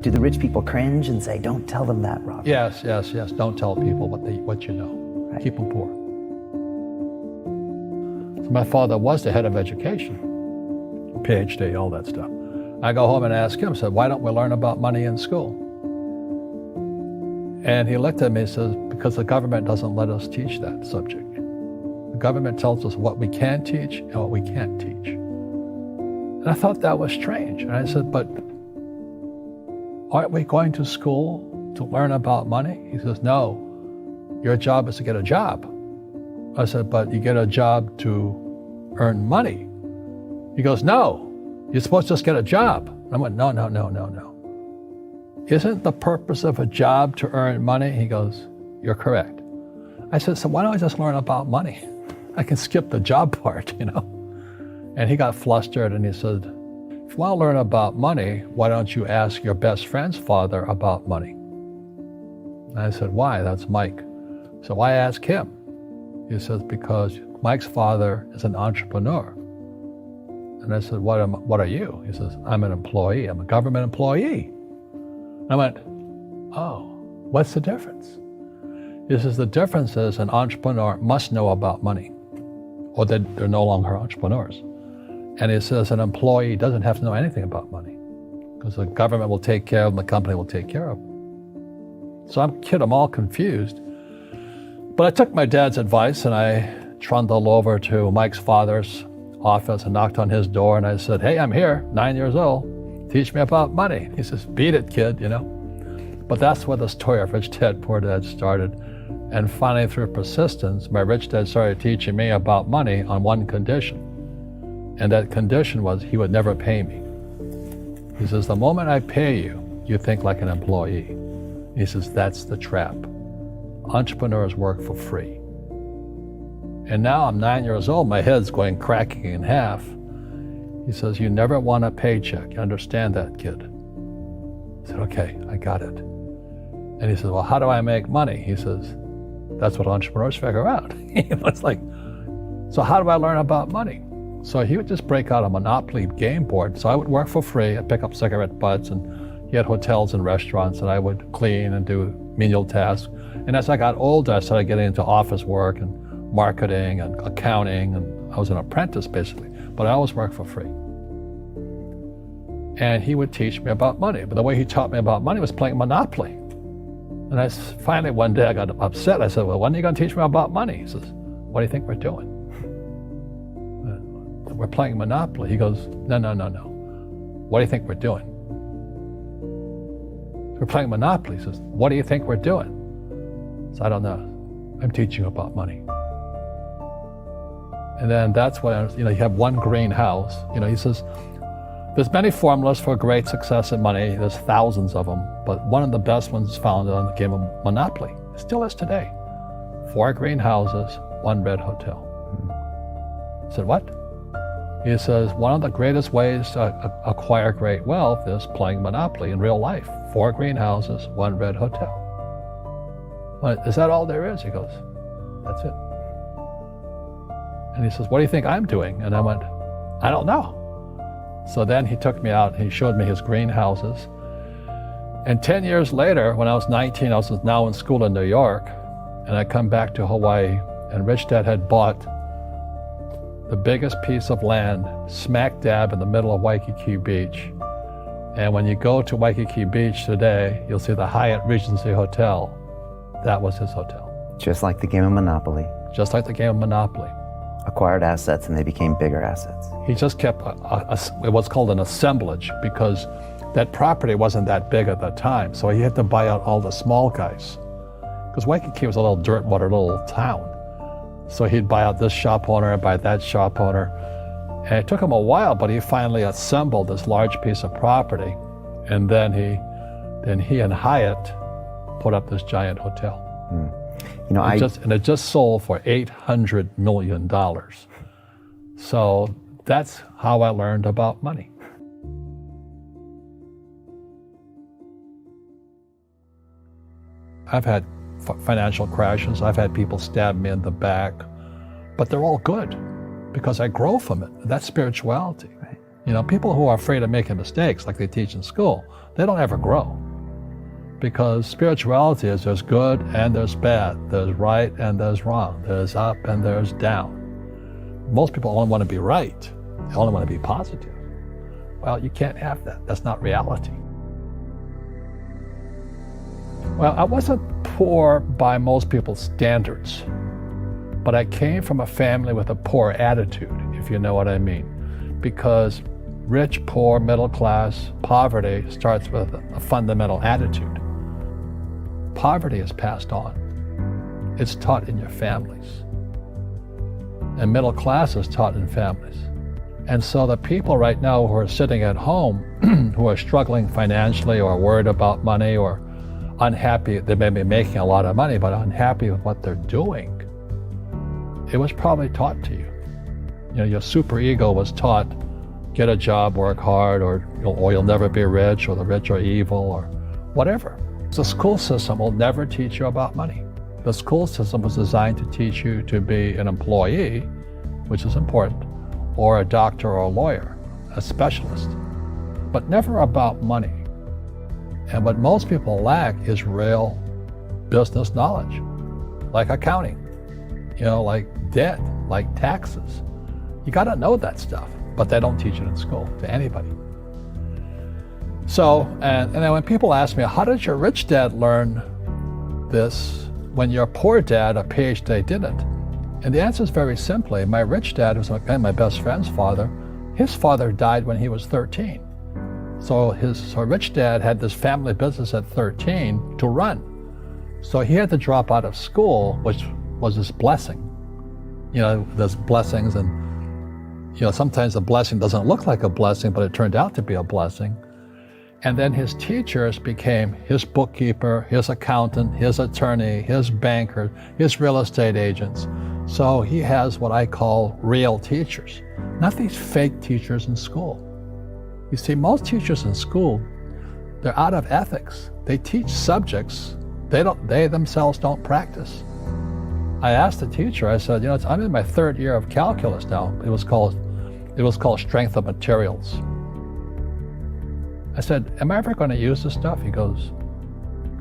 Do the rich people cringe and say, don't tell them that, Robert? Yes. Don't tell people what you know. Right. Keep them poor. So my father was the head of education, PhD, all that stuff. I go home and ask him, said, why don't we learn about money in school? And he looked at me and says, because the government doesn't let us teach that subject. The government tells us what we can teach and what we can't teach. And I thought that was strange. And I said, but aren't we going to school to learn about money? He says, no, your job is to get a job. I said, but you get a job to earn money. He goes, no, you're supposed to just get a job. And I went, no. Isn't the purpose of a job to earn money? He goes, you're correct. I said, so why don't I just learn about money? I can skip the job part, you know? And he got flustered and he said, if you want to learn about money, why don't you ask your best friend's father about money? And I said, why? That's Mike. So why ask him? He says, because Mike's father is an entrepreneur. And I said, what are you? He says, I'm an employee. I'm a government employee. I went, oh, what's the difference? He says, the difference is an entrepreneur must know about money, or they're no longer entrepreneurs. And he says an employee doesn't have to know anything about money, because the government will take care of them, the company will take care of them. So I'm all confused. But I took my dad's advice and I trundled over to Mike's father's office and knocked on his door and I said, hey, I'm here, 9 years old. Teach me about money. He says, beat it, kid, you know. But that's where the story of Rich Dad, Poor Dad started. And finally, through persistence, my rich dad started teaching me about money on one condition. And that condition was he would never pay me. He says, the moment I pay you, you think like an employee. He says, that's the trap. Entrepreneurs work for free. And now I'm 9 years old, my head's going cracking in half. He says, you never want a paycheck. You understand that, kid? I said, okay, I got it. And he says, well, how do I make money? He says, that's what entrepreneurs figure out. It's like, so how do I learn about money? So he would just break out a Monopoly game board. So I would work for free. I'd pick up cigarette butts, and he had hotels and restaurants, and I would clean and do menial tasks. And as I got older, I started getting into office work and marketing and accounting, and I was an apprentice basically, but I always worked for free. And he would teach me about money, but the way he taught me about money was playing Monopoly. And finally one day I got upset. I said, well, when are you going to teach me about money? He says, what do you think we're doing? We're playing Monopoly. He goes, no. What do you think we're doing? We're playing Monopoly. He says, what do you think we're doing? So I don't know. I'm teaching you about money. And then that's when, you have one greenhouse. He says, there's many formulas for great success in money. There's thousands of them, but one of the best ones is found on the game of Monopoly. It still is today. 4 greenhouses, 1 red hotel. I said, what? He says, one of the greatest ways to acquire great wealth is playing Monopoly in real life. 4 greenhouses, 1 red hotel. Well, is that all there is? He goes, that's it. And he says, what do you think I'm doing? And I went, I don't know. So then he took me out and he showed me his greenhouses. And 10 years later, when I was 19, I was now in school in New York, and I come back to Hawaii, and Rich Dad had bought the biggest piece of land smack dab in the middle of Waikiki Beach. And when you go to Waikiki Beach today, you'll see the Hyatt Regency Hotel. That was his hotel. Just like the game of Monopoly. Just like the game of Monopoly. Acquired assets and they became bigger assets. He just kept what's called an assemblage, because that property wasn't that big at the time. So he had to buy out all the small guys. Because Waikiki was a little dirtwater little town. So he'd buy out this shop owner, buy that shop owner. And it took him a while, but he finally assembled this large piece of property. And then he and Hyatt put up this giant hotel. It just sold for $800 million. So that's how I learned about money. I've had financial crashes. I've had people stab me in the back, but they're all good because I grow from it. That's spirituality. Right. People who are afraid of making mistakes, like they teach in school, they don't ever grow. Because spirituality is there's good and there's bad, there's right and there's wrong, there's up and there's down. Most people only want to be right, they only want to be positive. Well, you can't have that. That's not reality. Well, I wasn't poor by most people's standards, but I came from a family with a poor attitude, if you know what I mean. Because rich, poor, middle class, poverty starts with a fundamental attitude. Poverty is passed on. It's taught in your families. And middle class is taught in families. And so the people right now who are sitting at home, who are struggling financially or worried about money or unhappy, they may be making a lot of money, but unhappy with what they're doing, it was probably taught to you. Your super ego was taught, get a job, work hard, or you'll never be rich, or the rich are evil, or whatever. The school system will never teach you about money. The school system was designed to teach you to be an employee, which is important, or a doctor or a lawyer, a specialist, but never about money. And what most people lack is real business knowledge, like accounting, like debt, like taxes. You got to know that stuff, but they don't teach it in school to anybody. So, and then when people ask me, how did your rich dad learn this when your poor dad, a PhD, didn't? And the answer is very simply, my rich dad, who's my best friend's father, his father died when he was 13. So his rich dad had this family business at 13 to run. So he had to drop out of school, which was his blessing. There's blessings, and sometimes the blessing doesn't look like a blessing, but it turned out to be a blessing. And then his teachers became his bookkeeper, his accountant, his attorney, his banker, his real estate agents. So he has what I call real teachers, not these fake teachers in school. You see, most teachers in school, they're out of ethics. They teach subjects they themselves don't practice. I asked the teacher, I said, I'm in my third year of calculus now. It was called strength of materials. I said, am I ever going to use this stuff? He goes,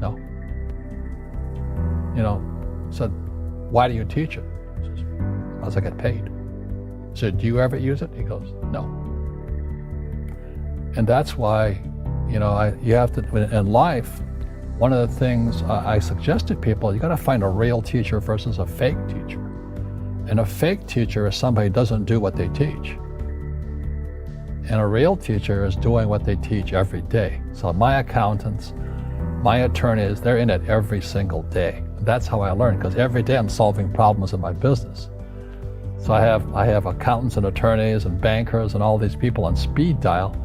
no. I said, why do you teach it? He says, because I get paid. I said, do you ever use it? He goes, no. And that's why, you have to, in life, one of the things I suggest to people, you got to find a real teacher versus a fake teacher. And a fake teacher is somebody who doesn't do what they teach. And a real teacher is doing what they teach every day. So my accountants, my attorneys, they're in it every single day. That's how I learn, because every day I'm solving problems in my business. So I have accountants and attorneys and bankers and all these people on speed dial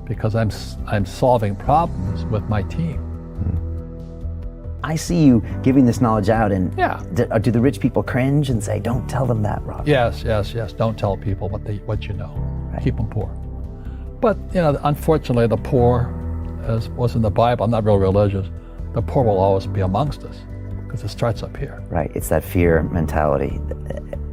because I'm solving problems with my team. I see you giving this knowledge out, and yeah. Do the rich people cringe and say, don't tell them that, Robert? Yes. Don't tell people what you know. Right. Keep them poor. But, unfortunately, the poor, as was in the Bible, I'm not real religious, the poor will always be amongst us because it starts up here. Right, it's that fear mentality.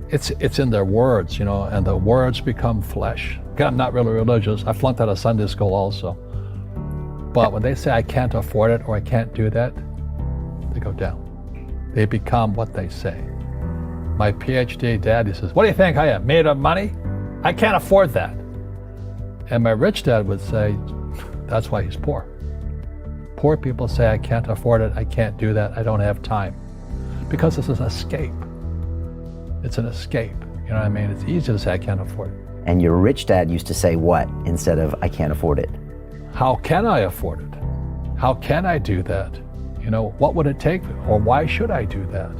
It's in their words, and the words become flesh. Again, I'm not really religious. I flunked out of Sunday school also. But when they say I can't afford it or I can't do that, they go down. They become what they say. My PhD daddy says, what do you think I am, made of money? I can't afford that. And my rich dad would say, that's why he's poor. Poor people say, I can't afford it, I can't do that, I don't have time. Because this is an escape. It's an escape, you know what I mean? It's easy to say, I can't afford it. And your rich dad used to say what instead of, I can't afford it? How can I afford it? How can I do that? What would it take, or why should I do that?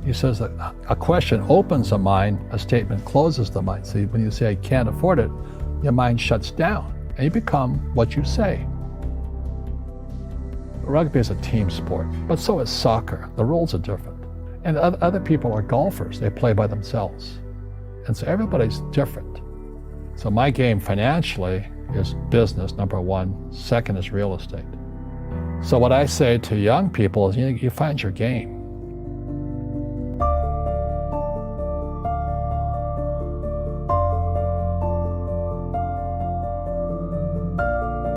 He says that a question opens the mind, a statement closes the mind. See, when you say, I can't afford it, your mind shuts down, and you become what you say. Rugby is a team sport, but so is soccer. The rules are different. And other people are golfers. They play by themselves. And so everybody's different. So my game financially is business, number one. Second is real estate. So what I say to young people is, you find your game.